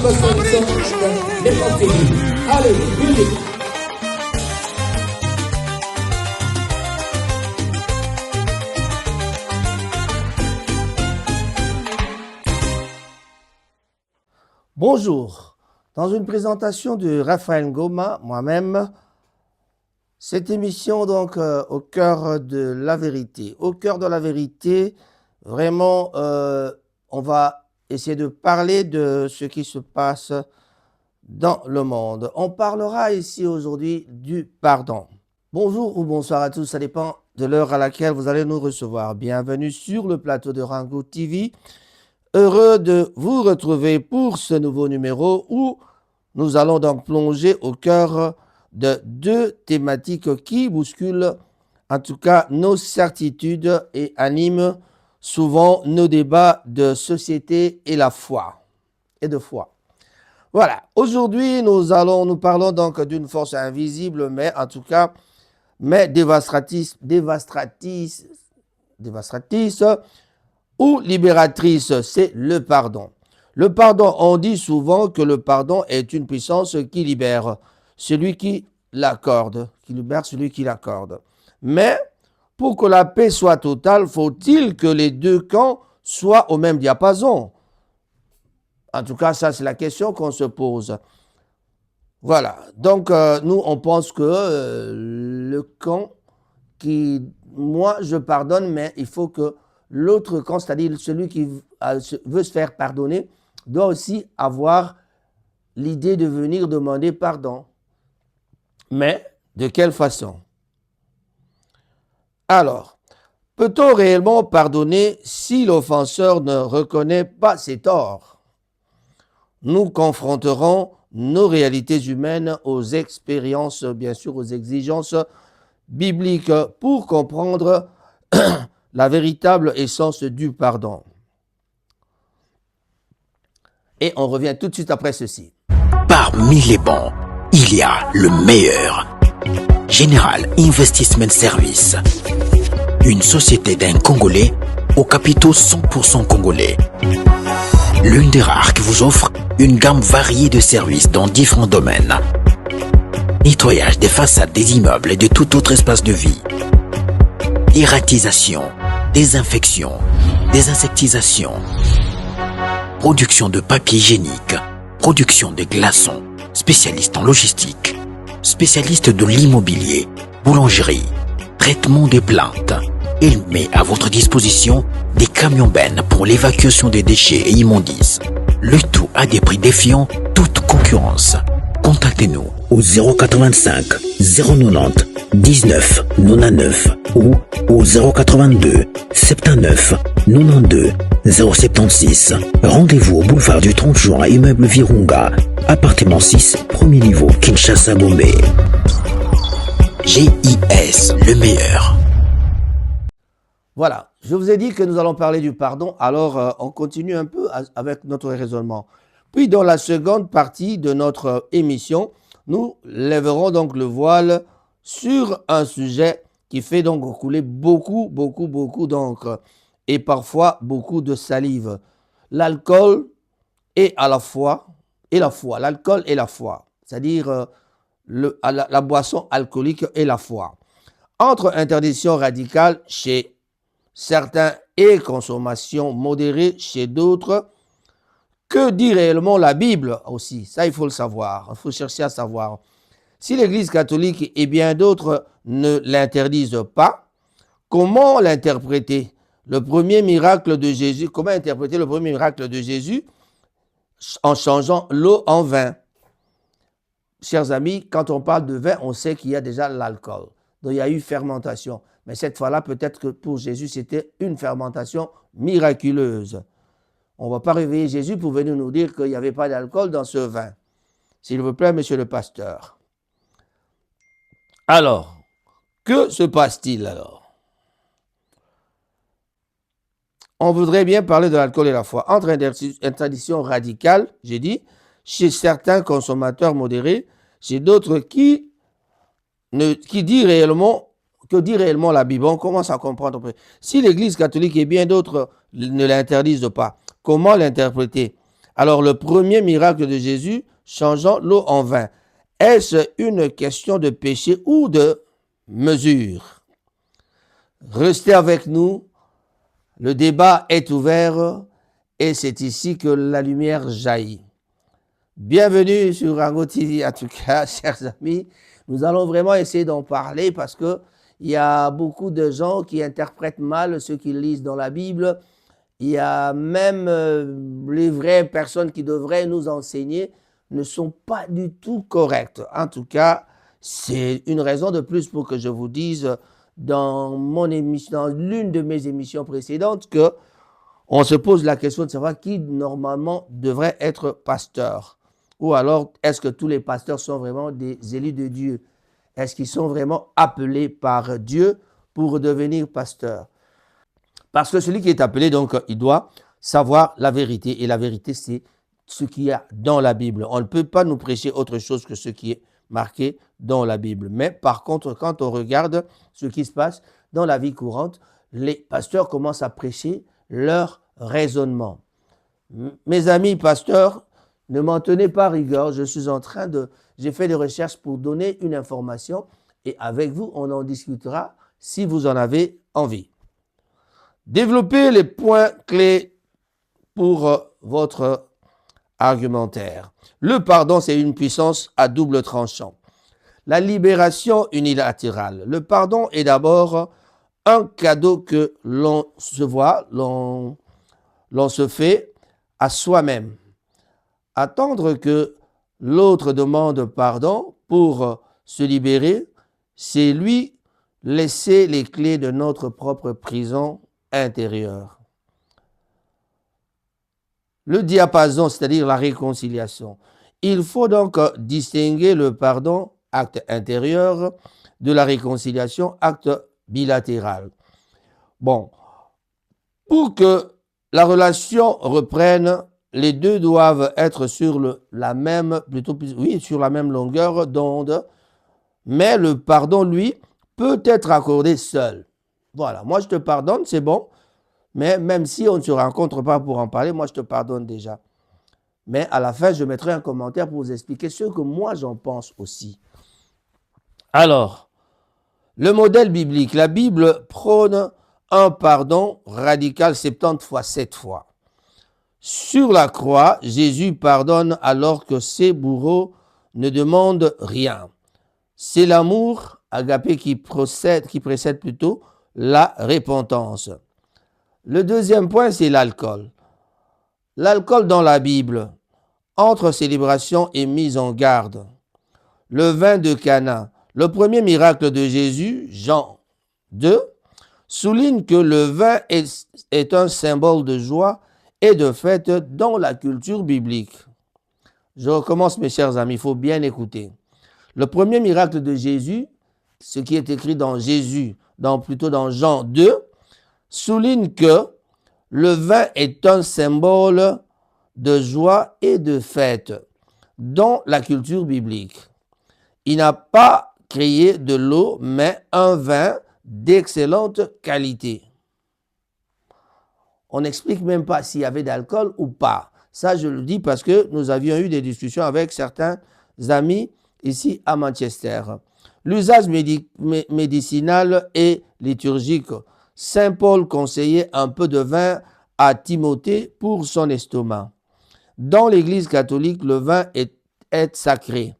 votre solution les conseillers. Allez, musique. Bonjour. Dans une présentation de Raphaël Ngoma, moi-même, cette émission donc au cœur de la vérité. Au cœur de la vérité, vraiment, on va essayer de parler de ce qui se passe dans le monde. On parlera ici aujourd'hui du pardon. Bonjour ou bonsoir à tous, ça dépend de l'heure à laquelle vous allez nous recevoir. Bienvenue sur le plateau de Rango TV. Heureux de vous retrouver pour ce nouveau numéro où nous allons donc plonger au cœur de deux thématiques qui bousculent en tout cas nos certitudes et animent souvent nos débats de société et la foi et de foi. Voilà, aujourd'hui nous parlons donc d'une force invisible mais en tout cas dévastatrice ou libératrice, c'est le pardon. Le pardon, on dit souvent que le pardon est une puissance qui libère celui qui l'accorde, qui libère celui qui l'accorde. Mais pour que la paix soit totale, faut-il que les deux camps soient au même diapason? En tout cas, ça c'est la question qu'on se pose. Voilà, donc nous on pense que le camp qui, moi je pardonne, mais il faut que l'autre camp, c'est-à-dire celui qui veut se faire pardonner, doit aussi avoir l'idée de venir demander pardon. Mais de quelle façon? Alors, peut-on réellement pardonner si l'offenseur ne reconnaît pas ses torts? Nous confronterons nos réalités humaines aux expériences, bien sûr, aux exigences bibliques pour comprendre la véritable essence du pardon. Et on revient tout de suite après ceci. Parmi les bons, il y a le meilleur. Général Investment Service. Une société d'un Congolais aux capitaux 100% congolais. L'une des rares qui vous offre une gamme variée de services dans différents domaines. Nettoyage des façades des immeubles et de tout autre espace de vie. Dératisation, désinfection, désinsectisation, production de papier hygiénique, production de glaçons, spécialiste en logistique, spécialiste de l'immobilier, boulangerie, traitement des plaintes. Il met à votre disposition des camions-bennes pour l'évacuation des déchets et immondices. Le tout à des prix défiant toute concurrence. Contactez-nous au 085 090 19 99 ou au 082 79 92 076. Rendez-vous au boulevard du 30 juin, immeuble Virunga, appartement 6, premier niveau, Kinshasa, Gombe. GIS, le meilleur. Voilà, je vous ai dit que nous allons parler du pardon, alors on continue un peu avec notre raisonnement. Puis dans la seconde partie de notre émission, nous lèverons donc le voile sur un sujet qui fait donc couler beaucoup d'encre et parfois beaucoup de salive. L'alcool et à la fois, l'alcool et la foi, c'est-à-dire la boisson alcoolique et la foi. Entre interdiction radicale chez certains et consommation modérée chez d'autres, que dit réellement la Bible aussi? Ça, il faut le savoir, il faut chercher à savoir. Si l'Église catholique et bien d'autres ne l'interdisent pas, comment l'interpréter? Le premier miracle de Jésus, comment interpréter le premier miracle de Jésus en changeant l'eau en vin? Chers amis, quand on parle de vin, on sait qu'il y a déjà l'alcool. Donc il y a eu fermentation. Mais cette fois-là, peut-être que pour Jésus, c'était une fermentation miraculeuse. On ne va pas réveiller Jésus pour venir nous dire qu'il n'y avait pas d'alcool dans ce vin. S'il vous plaît, monsieur le pasteur. Alors, que se passe-t-il alors? On voudrait bien parler de l'alcool et la foi. Entre interdiction radicale, j'ai dit, chez certains consommateurs modérés, chez d'autres que dit réellement la Bible? On commence à comprendre. Si l'Église catholique et bien d'autres ne l'interdisent pas, comment l'interpréter? Alors, le premier miracle de Jésus, changeant l'eau en vin, est-ce une question de péché ou de mesure? Restez avec nous, le débat est ouvert et c'est ici que la lumière jaillit. Bienvenue sur Rango TV, en tout cas, chers amis. Nous allons vraiment essayer d'en parler parce que il y a beaucoup de gens qui interprètent mal ce qu'ils lisent dans la Bible. Il y a même les vraies personnes qui devraient nous enseigner ne sont pas du tout correctes. En tout cas, c'est une raison de plus pour que je vous dise dans mon émission, dans l'une de mes émissions précédentes, que on se pose la question de savoir qui normalement devrait être pasteur. Ou alors, est-ce que tous les pasteurs sont vraiment des élus de Dieu? Est-ce qu'ils sont vraiment appelés par Dieu pour devenir pasteurs? Parce que celui qui est appelé, donc, il doit savoir la vérité. Et la vérité, c'est ce qu'il y a dans la Bible. On ne peut pas nous prêcher autre chose que ce qui est marqué dans la Bible. Mais par contre, quand on regarde ce qui se passe dans la vie courante, les pasteurs commencent à prêcher leur raisonnement. Mes amis pasteurs, ne m'en tenez pas rigueur. J'ai fait des recherches pour donner une information et avec vous, on en discutera si vous en avez envie. Développez les points clés pour votre argumentaire. Le pardon, c'est une puissance à double tranchant. La libération unilatérale. Le pardon est d'abord un cadeau que l'on se fait à soi-même. Attendre que l'autre demande pardon pour se libérer, c'est lui laisser les clés de notre propre prison intérieure. Le diapason, c'est-à-dire la réconciliation. Il faut donc distinguer le pardon, acte intérieur, de la réconciliation, acte bilatéral. Bon, pour que la relation reprenne, les deux doivent être sur la même longueur d'onde, mais le pardon, lui, peut être accordé seul. Voilà, moi je te pardonne, c'est bon, mais même si on ne se rencontre pas pour en parler, moi je te pardonne déjà. Mais à la fin, je mettrai un commentaire pour vous expliquer ce que moi j'en pense aussi. Alors, le modèle biblique. La Bible prône un pardon radical 70 fois 7 fois. Sur la croix, Jésus pardonne alors que ses bourreaux ne demandent rien. C'est l'amour, agapé, qui précède plutôt la repentance. Le deuxième point, c'est l'alcool. L'alcool dans la Bible, entre célébration et mise en garde. Le vin de Cana. Le premier miracle de Jésus, Jean 2, souligne que le vin est un symbole de joie et de fête dans la culture biblique. Je recommence, mes chers amis, il faut bien écouter. Le premier miracle de Jésus, ce qui est écrit dans plutôt dans Jean 2, souligne que le vin est un symbole de joie et de fête dans la culture biblique. Il n'a pas créé de l'eau, mais un vin d'excellente qualité. On n'explique même pas s'il y avait d'alcool ou pas. Ça, je le dis parce que nous avions eu des discussions avec certains amis ici à Manchester. L'usage médicinal et liturgique. Saint Paul conseillait un peu de vin à Timothée pour son estomac. Dans l'Église catholique, le vin est sacré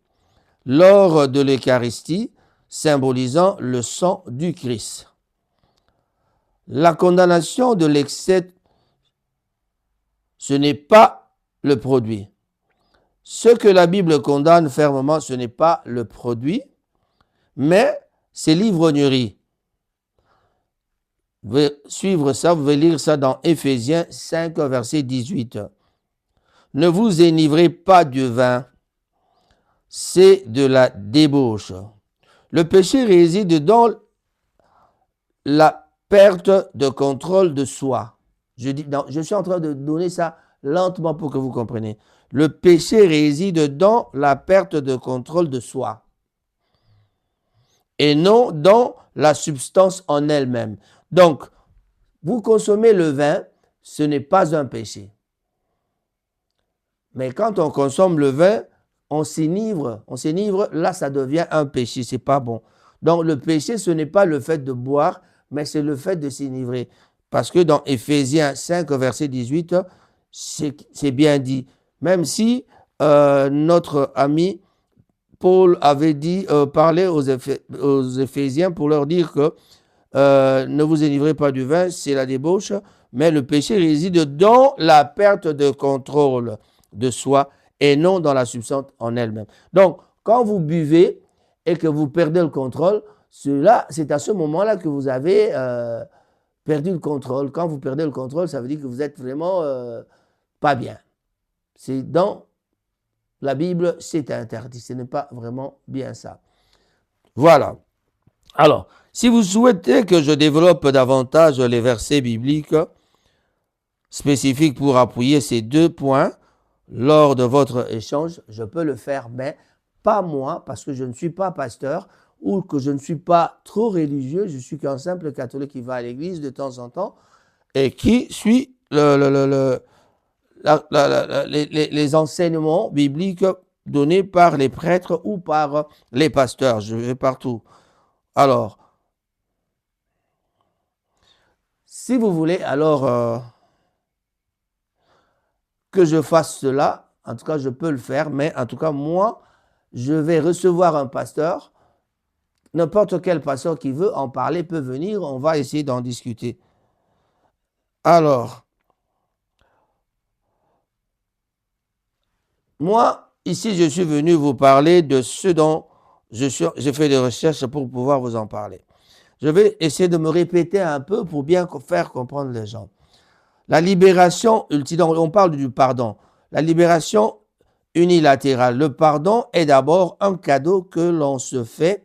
lors de l'Eucharistie, symbolisant le sang du Christ. La condamnation de l'excès, ce n'est pas le produit. Ce que la Bible condamne fermement, ce n'est pas le produit, mais c'est l'ivrognerie. Vous pouvez suivre ça, vous pouvez lire ça dans Éphésiens 5, verset 18. Ne vous enivrez pas du vin, c'est de la débauche. Le péché réside dans la perte de contrôle de soi. Je suis en train de donner ça lentement pour que vous compreniez. Le péché réside dans la perte de contrôle de soi et non dans la substance en elle-même. Donc, vous consommez le vin, ce n'est pas un péché. Mais quand on consomme le vin, on s'enivre, là ça devient un péché, c'est pas bon. Donc le péché, ce n'est pas le fait de boire, mais c'est le fait de s'enivrer. Parce que dans Éphésiens 5, verset 18, c'est bien dit. Même si notre ami Paul avait dit, parlé aux Éphésiens pour leur dire que ne vous enivrez pas du vin, c'est la débauche, mais le péché réside dans la perte de contrôle de soi et non dans la substance en elle-même. Donc, quand vous buvez et que vous perdez le contrôle, c'est à ce moment-là que vous avez perdu le contrôle. Quand vous perdez le contrôle, ça veut dire que vous êtes vraiment pas bien. C'est dans la Bible, c'est interdit. Ce n'est pas vraiment bien ça. Voilà. Alors, si vous souhaitez que je développe davantage les versets bibliques spécifiques pour appuyer ces 2 points lors de votre échange, je peux le faire, mais pas moi, parce que je ne suis pas pasteur ou que je ne suis pas trop religieux. Je suis qu'un simple catholique qui va à l'église de temps en temps et qui suit les enseignements bibliques donnés par les prêtres ou par les pasteurs. Je vais partout. Alors, si vous voulez alors que je fasse cela, en tout cas je peux le faire, mais en tout cas moi, je vais recevoir un pasteur. N'importe quel pasteur qui veut en parler peut venir, on va essayer d'en discuter. Alors, moi, ici, je suis venu vous parler de ce dont j'ai fait des recherches pour pouvoir vous en parler. Je vais essayer de me répéter un peu pour bien faire comprendre les gens. La libération ultime, on parle du pardon. La libération unilatérale. Le pardon est d'abord un cadeau que l'on se fait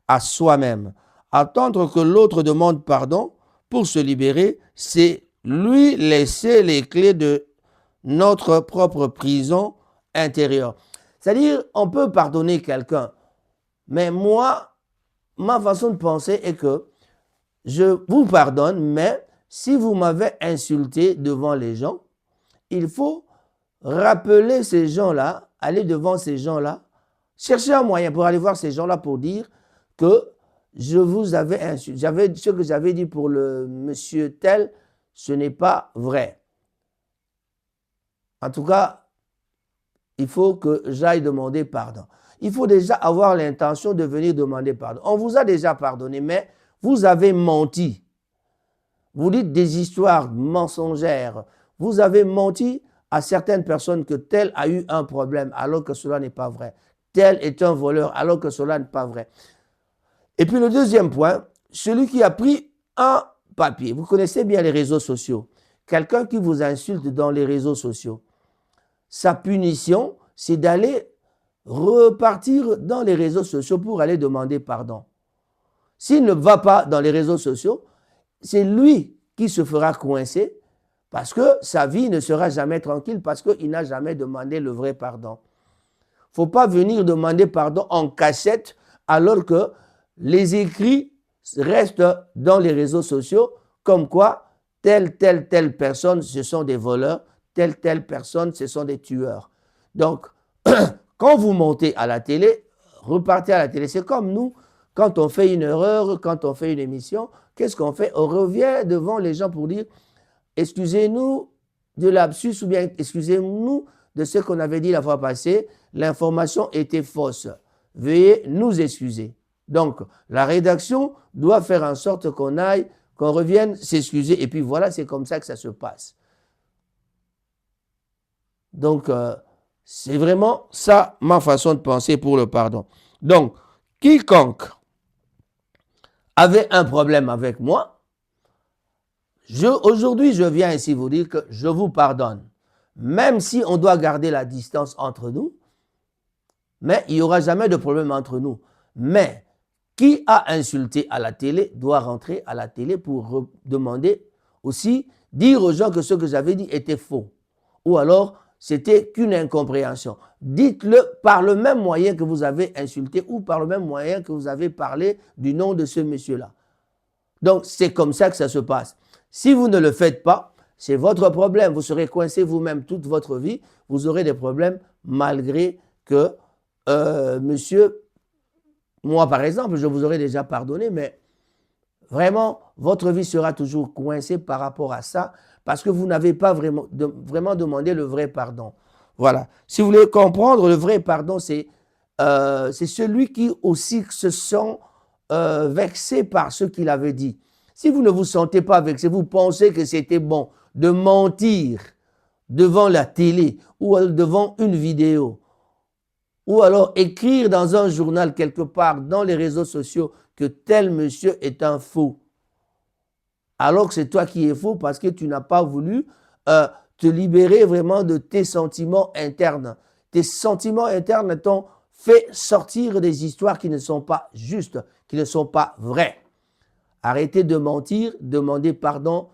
à soi-même. Attendre que l'autre demande pardon pour se libérer, c'est lui laisser les clés de notre propre prison intérieure. C'est-à-dire, on peut pardonner quelqu'un, mais moi, ma façon de penser est que je vous pardonne, mais si vous m'avez insulté devant les gens, il faut rappeler ces gens-là, aller devant ces gens-là, chercher un moyen pour aller voir ces gens-là pour dire que je vous avais insulté. Ce que j'avais dit pour le monsieur tel, ce n'est pas vrai. En tout cas, il faut que j'aille demander pardon. Il faut déjà avoir l'intention de venir demander pardon. On vous a déjà pardonné, mais vous avez menti. Vous dites des histoires mensongères. Vous avez menti à certaines personnes que tel a eu un problème alors que cela n'est pas vrai. Tel est un voleur alors que cela n'est pas vrai. Et puis le deuxième point, celui qui a pris un papier. Vous connaissez bien les réseaux sociaux. Quelqu'un qui vous insulte dans les réseaux sociaux, sa punition, c'est d'aller repartir dans les réseaux sociaux pour aller demander pardon. S'il ne va pas dans les réseaux sociaux, c'est lui qui se fera coincer parce que sa vie ne sera jamais tranquille parce qu'il n'a jamais demandé le vrai pardon. Il ne faut pas venir demander pardon en cachette alors que les écrits restent dans les réseaux sociaux comme quoi telle personne, ce sont des voleurs, telle personne, ce sont des tueurs. Donc, quand vous montez à la télé, repartez à la télé. C'est comme nous, quand on fait une erreur, quand on fait une émission, qu'est-ce qu'on fait? On revient devant les gens pour dire « Excusez-nous de l'absus ou bien excusez-nous de ce qu'on avait dit la fois passée. L'information était fausse. Veuillez nous excuser. » Donc, la rédaction doit faire en sorte qu'on aille, qu'on revienne s'excuser. Et puis voilà, c'est comme ça que ça se passe. Donc, c'est vraiment ça ma façon de penser pour le pardon. Donc, quiconque avait un problème avec moi, aujourd'hui, je viens ici vous dire que je vous pardonne. Même si on doit garder la distance entre nous, mais il n'y aura jamais de problème entre nous. Mais qui a insulté à la télé doit rentrer à la télé pour demander aussi, dire aux gens que ce que j'avais dit était faux. Ou alors, c'était qu'une incompréhension. Dites-le par le même moyen que vous avez insulté ou par le même moyen que vous avez parlé du nom de ce monsieur-là. Donc, c'est comme ça que ça se passe. Si vous ne le faites pas, c'est votre problème. Vous serez coincé vous-même toute votre vie. Vous aurez des problèmes malgré que, monsieur, moi par exemple, je vous aurais déjà pardonné, mais vraiment, votre vie sera toujours coincée par rapport à ça parce que vous n'avez pas vraiment demandé le vrai pardon. Voilà. Si vous voulez comprendre, le vrai pardon, c'est celui qui aussi se sent vexé par ce qu'il avait dit. Si vous ne vous sentez pas vexé, vous pensez que c'était bon de mentir devant la télé ou devant une vidéo, ou alors écrire dans un journal quelque part, dans les réseaux sociaux, que tel monsieur est un faux, alors que c'est toi qui es faux parce que tu n'as pas voulu te libérer vraiment de tes sentiments internes. Tes sentiments internes t'ont fait sortir des histoires qui ne sont pas justes, qui ne sont pas vraies. Arrêtez de mentir, demandez pardon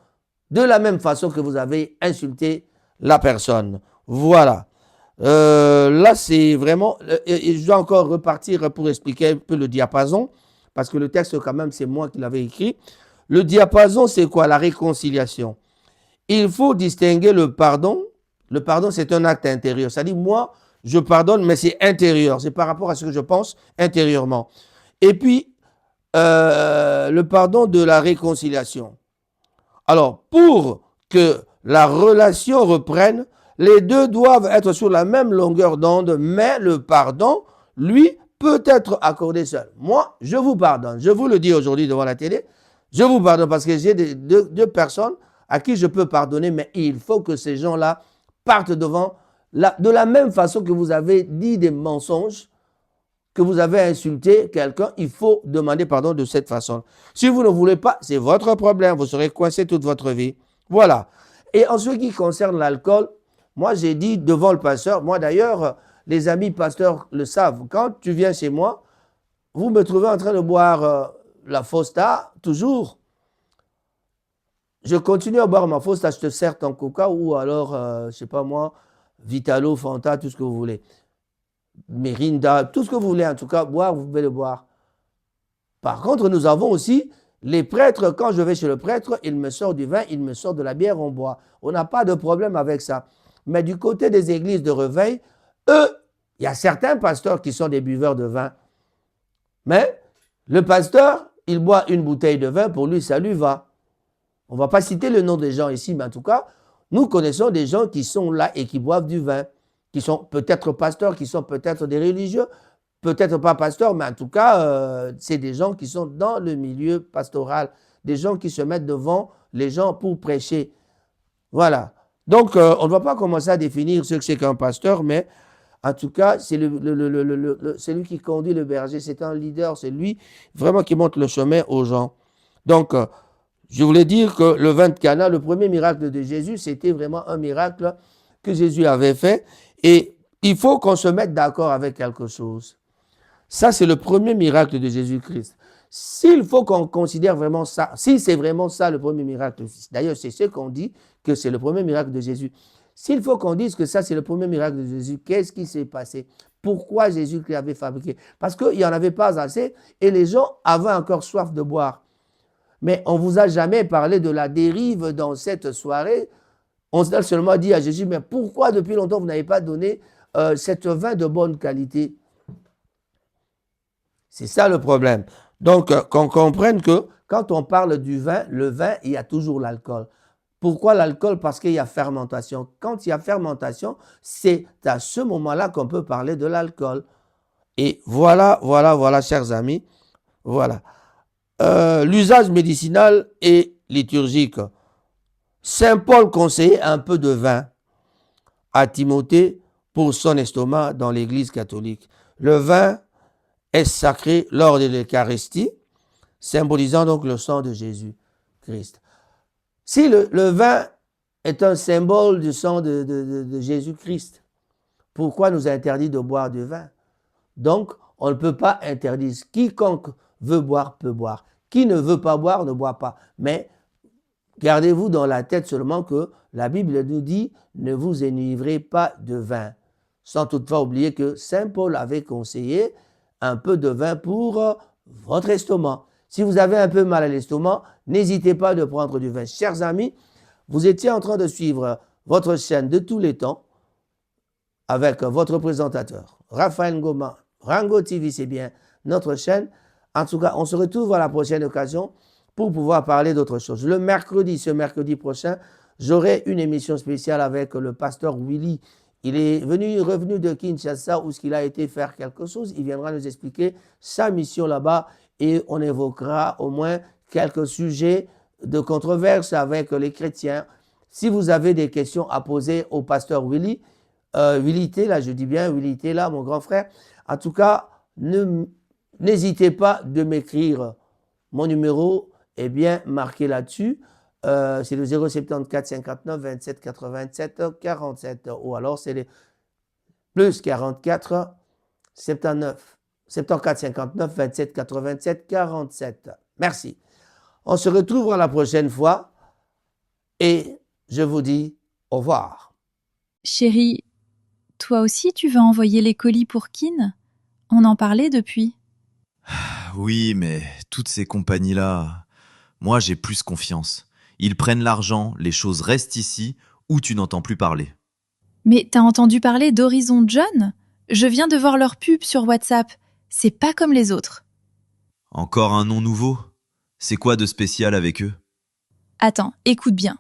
de la même façon que vous avez insulté la personne. Voilà. Là, c'est vraiment... je dois encore repartir pour expliquer un peu le diapason, parce que le texte, quand même, c'est moi qui l'avais écrit. Le diapason, c'est quoi? La réconciliation. Il faut distinguer le pardon. Le pardon, c'est un acte intérieur. C'est-à-dire, moi, je pardonne, mais c'est intérieur. C'est par rapport à ce que je pense intérieurement. Et puis, le pardon de la réconciliation. Alors, pour que la relation reprenne, les deux doivent être sur la même longueur d'onde, mais le pardon, lui, peut être accordé seul. Moi, je vous pardonne. Je vous le dis aujourd'hui devant la télé. Je vous pardonne parce que j'ai deux personnes à qui je peux pardonner, mais il faut que ces gens-là partent devant, de la même façon que vous avez dit des mensonges, que vous avez insulté quelqu'un, il faut demander pardon de cette façon. Si vous ne voulez pas, c'est votre problème, vous serez coincé toute votre vie. Voilà. Et en ce qui concerne l'alcool, moi j'ai dit devant le pasteur, moi d'ailleurs, les amis pasteurs le savent, quand tu viens chez moi, vous me trouvez en train de boire la Fosta, toujours. Je continue à boire ma Fosta, je te sers ton coca ou alors, je ne sais pas moi, Vitalo, Fanta, tout ce que vous voulez. Mirinda, tout ce que vous voulez, en tout cas, boire, vous pouvez le boire. Par contre, nous avons aussi les prêtres. Quand je vais chez le prêtre, il me sort du vin, il me sort de la bière, on boit. On n'a pas de problème avec ça. Mais du côté des églises de réveil, eux, il y a certains pasteurs qui sont des buveurs de vin. Mais le pasteur, il boit une bouteille de vin, pour lui, ça lui va. On ne va pas citer le nom des gens ici, mais en tout cas, nous connaissons des gens qui sont là et qui boivent du vin, qui sont peut-être pasteurs, qui sont peut-être des religieux, peut-être pas pasteurs, mais en tout cas, c'est des gens qui sont dans le milieu pastoral, des gens qui se mettent devant les gens pour prêcher. Voilà. Donc, on ne va pas commencer à définir ce que c'est qu'un pasteur, mais en tout cas, c'est lui qui conduit le berger, c'est un leader, c'est lui vraiment qui montre le chemin aux gens. Donc, je voulais dire que le vin de Cana, le premier miracle de Jésus, c'était vraiment un miracle que Jésus avait fait. Et il faut qu'on se mette d'accord avec quelque chose. Ça, c'est le premier miracle de Jésus-Christ. S'il faut qu'on considère vraiment ça, si c'est vraiment ça le premier miracle, d'ailleurs, c'est ce qu'on dit que c'est le premier miracle de Jésus. S'il faut qu'on dise que ça, c'est le premier miracle de Jésus, qu'est-ce qui s'est passé? Pourquoi Jésus l'avait fabriqué? Parce qu'il n'y en avait pas assez et les gens avaient encore soif de boire. Mais on ne vous a jamais parlé de la dérive dans cette soirée. On a seulement dit à Jésus, mais pourquoi depuis longtemps vous n'avez pas donné cette vin de bonne qualité? C'est ça le problème. Donc, qu'on comprenne que quand on parle du vin, le vin, il y a toujours l'alcool. Pourquoi l'alcool? Parce qu'il y a fermentation. Quand il y a fermentation, c'est à ce moment-là qu'on peut parler de l'alcool. Et voilà, chers amis, voilà. L'usage médicinal et liturgique. Saint Paul conseillait un peu de vin à Timothée pour son estomac dans l'Église catholique. Le vin est sacré lors de l'Eucharistie, symbolisant donc le sang de Jésus-Christ. Si le vin est un symbole du sang de Jésus-Christ, pourquoi nous interdit de boire du vin? Donc, on ne peut pas interdire. Quiconque veut boire peut boire. Qui ne veut pas boire ne boit pas. Mais gardez-vous dans la tête seulement que la Bible nous dit « ne vous enivrez pas de vin ». Sans toutefois oublier que Saint Paul avait conseillé un peu de vin pour votre estomac. Si vous avez un peu mal à l'estomac, n'hésitez pas de prendre du vin. Chers amis, Vous étiez en train de suivre votre chaîne de tous les temps avec votre présentateur, Raphaël Ngoma. Rango TV, c'est bien notre chaîne. En tout cas, on se retrouve à la prochaine occasion pour pouvoir parler d'autre chose. Ce mercredi prochain, j'aurai une émission spéciale avec le pasteur Willy. Il est revenu de Kinshasa où il a été faire quelque chose. Il viendra nous expliquer sa mission là-bas et on évoquera au moins quelques sujets de controverse avec les chrétiens. Si vous avez des questions à poser au pasteur Willy, Willy Tella, je dis bien Willy Tella, mon grand frère, en tout cas, n'hésitez pas de m'écrire. Mon numéro est bien marqué là-dessus. C'est le 074 59 27 87 47 ou alors c'est le plus 44 79 74 59 27 87 47. Merci. On se retrouve la prochaine fois et je vous dis au revoir. Chérie, toi aussi tu vas envoyer les colis pour Kin? On en parlait depuis. Oui, mais toutes ces compagnies-là, moi j'ai plus confiance. Ils prennent l'argent, les choses restent ici, ou tu n'entends plus parler. Mais t'as entendu parler d'Horizon John? Je viens de voir leur pub sur WhatsApp. C'est pas comme les autres. Encore un nom nouveau? C'est quoi de spécial avec eux? Attends, écoute bien.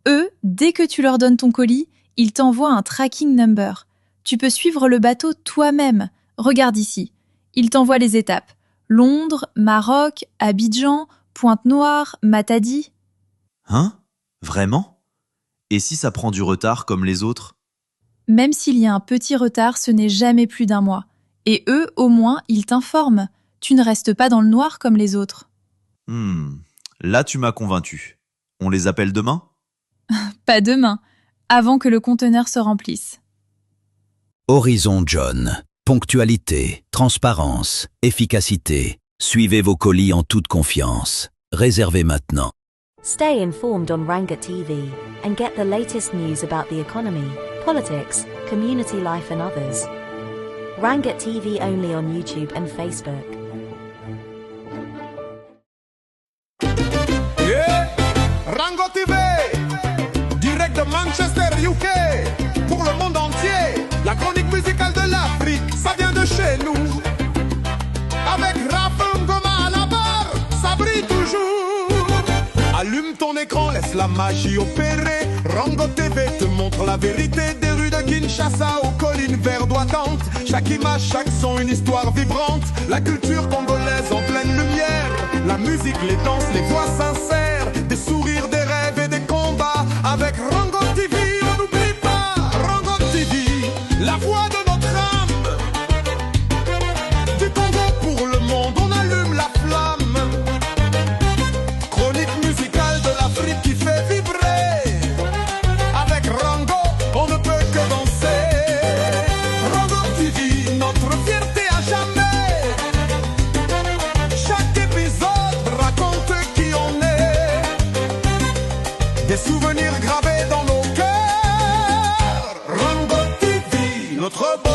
Eux, dès que tu leur donnes ton colis, ils t'envoient un tracking number. Tu peux suivre le bateau toi-même. Regarde ici. Ils t'envoient les étapes. Londres, Maroc, Abidjan, Pointe-Noire, Matadi. Hein? Vraiment? Et si ça prend du retard comme les autres? Même s'il y a un petit retard, ce n'est jamais plus d'1 mois. Et eux, au moins, ils t'informent. Tu ne restes pas dans le noir comme les autres. Là tu m'as convaincu. On les appelle demain? Pas demain, avant que le conteneur se remplisse. Horizon John. Ponctualité, transparence, efficacité. Suivez vos colis en toute confiance. Réservez maintenant. Stay informed on Ranga TV and get the latest news about the economy, politics, community life and others. Ranga TV only on YouTube and Facebook. Yeah, Rango TV, direct de Manchester, UK, pour le monde entier. La chronique musicale de l'Afrique, ça vient de chez nous. Avec Raphaël Ngoma à la barre, ça brille toujours. Allume ton écran, laisse la magie opérer. Rango TV te montre la vérité des rues de Kinshasa aux collines verdoyantes. Chaque image, chaque son, une histoire vibrante. La culture congolaise en pleine lumière. La musique, les danses, les voix sincères. Des sourires, des rêves et des combats. Avec Rango TV, on n'oublie pas. Rango TV, la voix de notre âme. Du Congo pour le monde, on allume la flamme. Chronique musicale de l'Afrique qui fait vibrer. Avec Rango, on ne peut que danser. Rango TV, notre fierté à jamais. Chaque épisode raconte qui on est. Des souvenirs gravés dans nos cœurs. Rango TV, notre bonheur.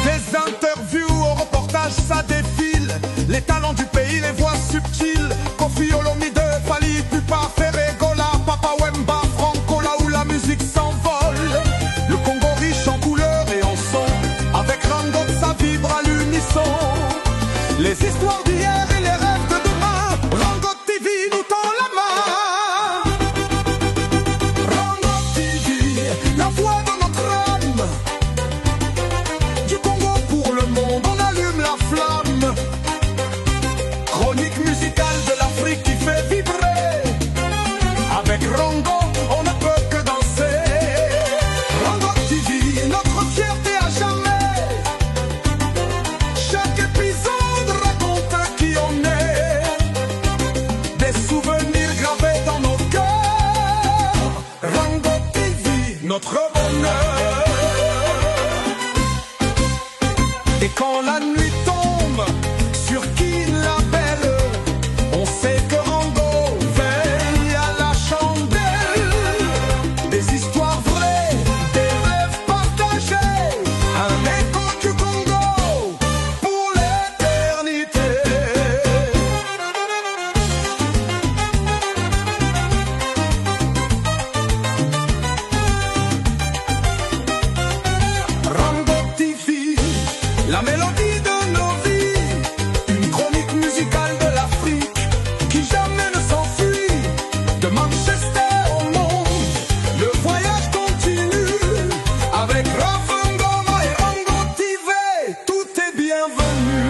Des interviews au reportage, ça défile. Les talents du pays, les voix subtiles. Kofi Olomide, Fali Ipupa, Ferré, Gola, Papa Wemba, Franco, là où la musique s'envole. Le Congo riche en couleurs et en sons. Avec Rango, ça vibre à l'unisson. Les histoires d'hier et les rêves de demain. Rango TV nous tend la main. Rango TV, la voix de notre âme. Du Congo pour le monde, on allume la flamme. Chronique musicale de l'Afrique qui fait vibrer. Avec Rango, on ne peut que danser. Rango TV, notre fierté à jamais. Chaque épisode raconte qui on est. Des souvenirs gravés dans nos cœurs. Rango TV, notre bonheur. Et quand la nuit tombe sur qui la belle, on sait que Rango veille à la chandelle. Des histoires vraies, des rêves partagés. Un écho du Congo pour l'éternité. bienvenue.